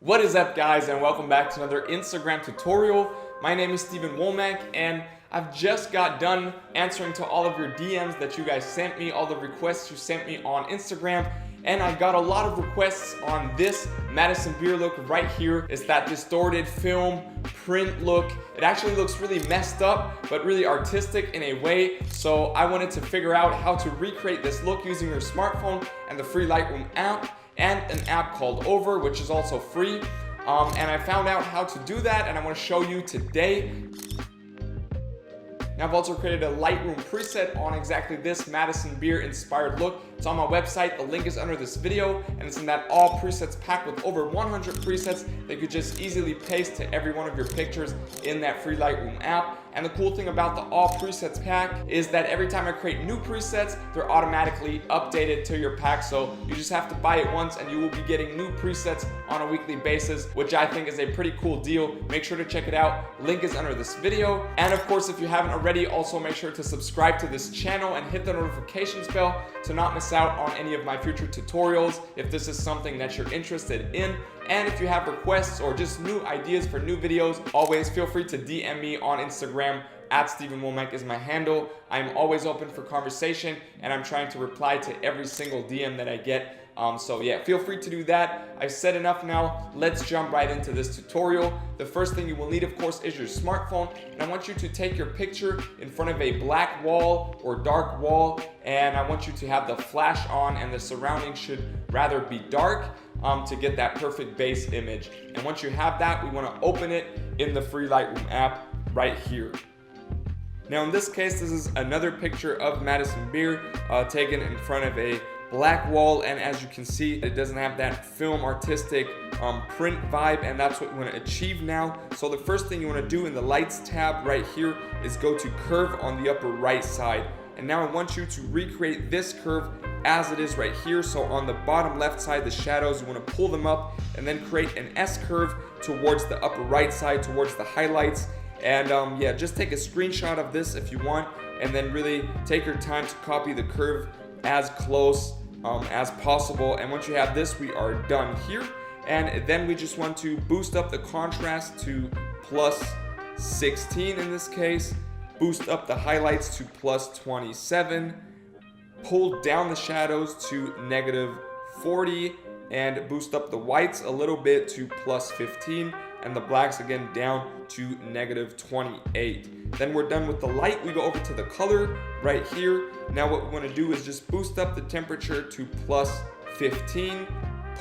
What is up, guys, and welcome back to another Instagram tutorial. My name is Wommack, and I've just got done answering to all of your DMs that you guys sent me, all the requests you sent me on Instagram, and I got a lot of requests on this Madison beer look right here. It's that distorted film print look. It actually looks really messed up, but really artistic in a way. So I wanted to figure out how to recreate this look using your smartphone and the free Lightroom app, and an app called Over, which is also free. And I found out how to do that, and I want to show you today. Now, I've also created a Lightroom preset on exactly this Madison beer inspired look. It's on my website. The link is under this video, and it's in that all presets pack with over 100 presets that you could just easily paste to every one of your pictures in that free Lightroom app. And the cool thing about the all presets pack is that every time I create new presets, they're automatically updated to your pack. So you just have to buy it once and you will be getting new presets on a weekly basis, which I think is a pretty cool deal. Make sure to check it out. Link is under this video. And of course, if you haven't already, also make sure to subscribe to this channel and hit the notifications bell to not miss out on any of my future tutorials if this is something that you're interested in. And if you have requests or just new ideas for new videos, always feel free to DM me on Instagram. @Wommack is my handle. I'm always open for conversation, and I'm trying to reply to every single DM that I get. So yeah, feel free to do that. I've said enough now. Let's jump right into this tutorial. The first thing you will need, of course, is your smartphone. And I want you to take your picture in front of a black wall or dark wall. And I want you to have the flash on, and the surroundings should rather be dark to get that perfect base image. And once you have that, we want to open it in the free Lightroom app right here. Now in this case, this is another picture of Madison beer taken in front of a black wall, and as you can see, it doesn't have that film artistic print vibe, and that's what we want to achieve now. So the first thing you want to do in the lights tab right here is go to curve on the upper right side. And now I want you to recreate this curve as it is right here. So on the bottom left side, the shadows, you want to pull them up and then create an S curve towards the upper right side, towards the highlights. And yeah, just take a screenshot of this if you want, and then really take your time to copy the curve as close as possible. And once you have this, we are done here. And then we just want to boost up the contrast to +16 in this case, boost up the highlights to +27, pull down the shadows to -40, and boost up the whites a little bit to +15, and the blacks again down to -28. Then we're done with the light. We go over to the color right here. Now what we want to do is just boost up the temperature to +15,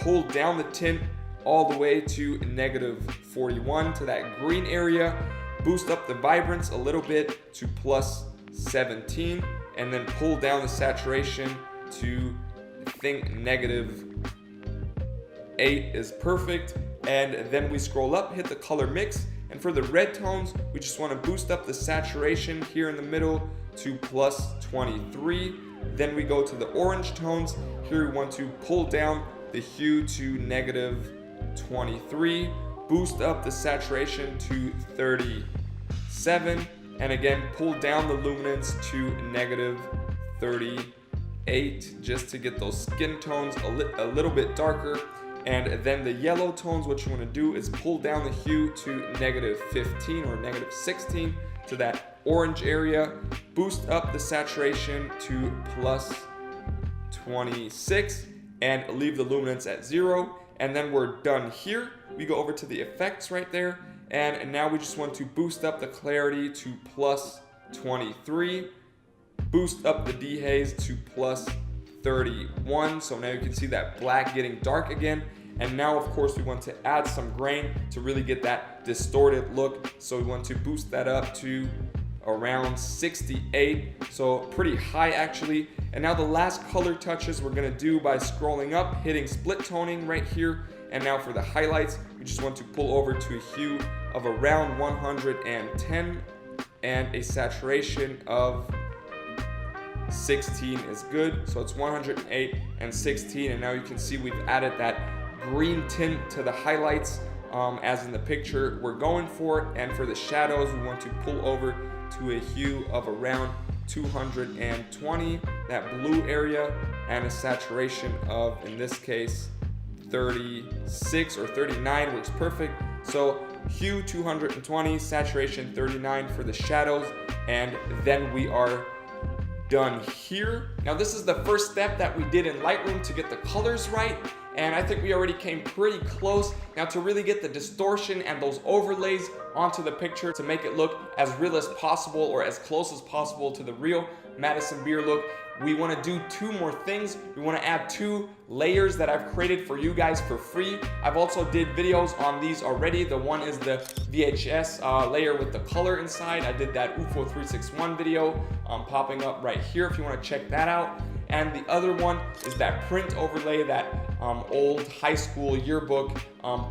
pull down the tint all the way to -41 to that green area, boost up the vibrance a little bit to +17, and then pull down the saturation to, I think, -8 is perfect. And then we scroll up, hit the color mix, and for the red tones, we just want to boost up the saturation here in the middle to +23. Then we go to the orange tones. Here we want to pull down the hue to -23, boost up the saturation to 37, and again pull down the luminance to -38 just to get those skin tones a little bit darker. And then the yellow tones, what you want to do is pull down the hue to -15 or -16 to that orange area, boost up the saturation to +26, and leave the luminance at 0. And then we're done here. We go over to the effects right there, and now we just want to boost up the clarity to +23, boost up the dehaze to +31. So now you can see that black getting dark again. And now, of course, we want to add some grain to really get that distorted look. So we want to boost that up to around 68. So pretty high actually. And now the last color touches we're gonna do by scrolling up, hitting split toning right here. And now for the highlights, we just want to pull over to a hue of around 110 and a saturation of 16 is good. So it's 108 and 16, and now you can see we've added that green tint to the highlights as in the picture we're going for. And for the shadows, we want to pull over to a hue of around 220, that blue area, and a saturation of, in this case, 36 or 39 works perfect. So hue 220, saturation 39 for the shadows, and then we are done here. Now this is the first step that we did in Lightroom to get the colors right, and I think we already came pretty close. Now to really get the distortion and those overlays onto the picture to make it look as real as possible or as close as possible to the real Madison beer look, we want to do two more things. We want to add 2 layers that I've created for you guys for free. I've also did videos on these already. The one is the VHS layer with the color inside. I did that UFO 361 video popping up right here if you want to check that out. And the other one is that print overlay, that old high school yearbook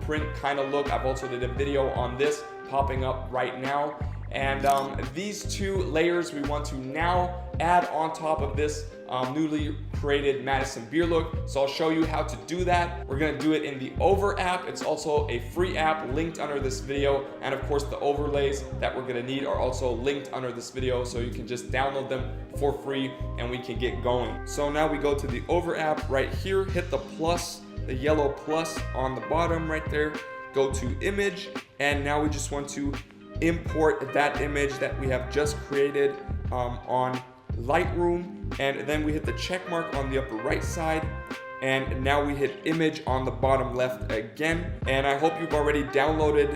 print kind of look. I've also did a video on this popping up right now. And these 2 layers we want to now add on top of this newly created Madison beer look. So I'll show you how to do that. We're gonna do it in the Over app. It's also a free app linked under this video. And of course the overlays that we're gonna need are also linked under this video, so you can just download them for free and we can get going. So now we go to the Over app right here, hit the plus, the yellow plus on the bottom right there, go to image, and now we just want to import that image that we have just created on Lightroom, and then we hit the check mark on the upper right side, and now we hit image on the bottom left again. And I hope you've already downloaded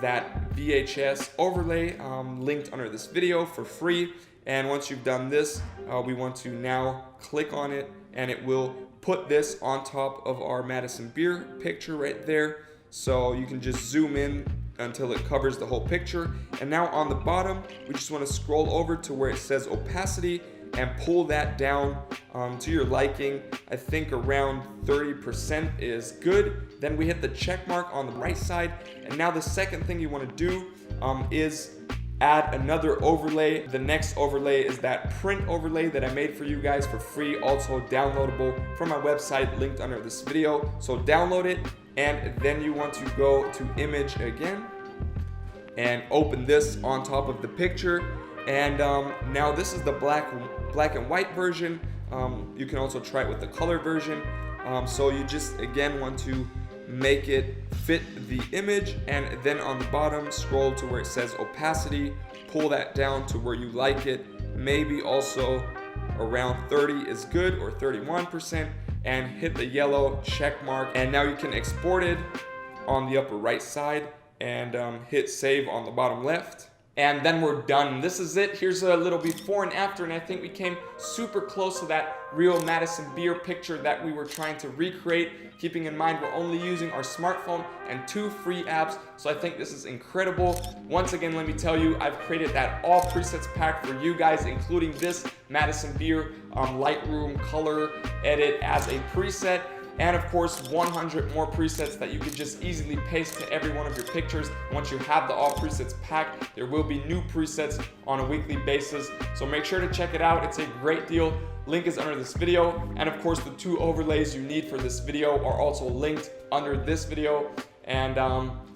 that VHS overlay linked under this video for free. And once you've done this, we want to now click on it, and it will put this on top of our Madison beer picture right there. So you can just zoom in until it covers the whole picture. And now on the bottom, we just want to scroll over to where it says opacity and pull that down to your liking. I think around 30% is good. Then we hit the check mark on the right side. And now the second thing you want to do is add another overlay. The next overlay is that print overlay that I made for you guys for free, also downloadable from my website linked under this video. So download it, and then you want to go to image again and open this on top of the picture. And now this is the black and white version. You can also try it with the color version. So you just again want to make it fit the image, and then on the bottom scroll to where it says opacity, pull that down to where you like it, maybe also around 30 is good, or 31%, and hit the yellow check mark. And now you can export it on the upper right side and hit save on the bottom left. And then we're done. This is it. Here's a little before and after, and I think we came super close to that real Madison beer picture that we were trying to recreate, keeping in mind we're only using our smartphone and 2 free apps. So I think this is incredible. Once again, let me tell you, I've created that all presets pack for you guys, including this Madison beer Lightroom color edit as a preset. And of course 100 more presets that you can just easily paste to every one of your pictures. Once you have the all presets pack, there will be new presets on a weekly basis, so make sure to check it out. It's a great deal. Link is under this video, and of course the 2 overlays you need for this video are also linked under this video, and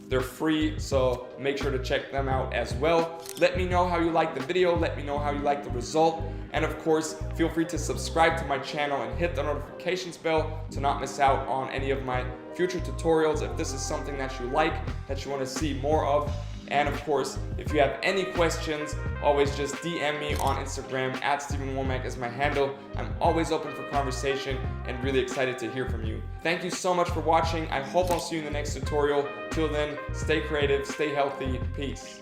they're free, so make sure to check them out as well. Let me know how you like the video, let me know how you like the result, and of course feel free to subscribe to my channel and hit the notifications bell to not miss out on any of my future tutorials if this is something that you like, that you want to see more of. And of course, if you have any questions, always just DM me on Instagram, @StevenWommack is my handle. I'm always open for conversation and really excited to hear from you. Thank you so much for watching. I hope I'll see you in the next tutorial. Till then, stay creative, stay healthy, peace.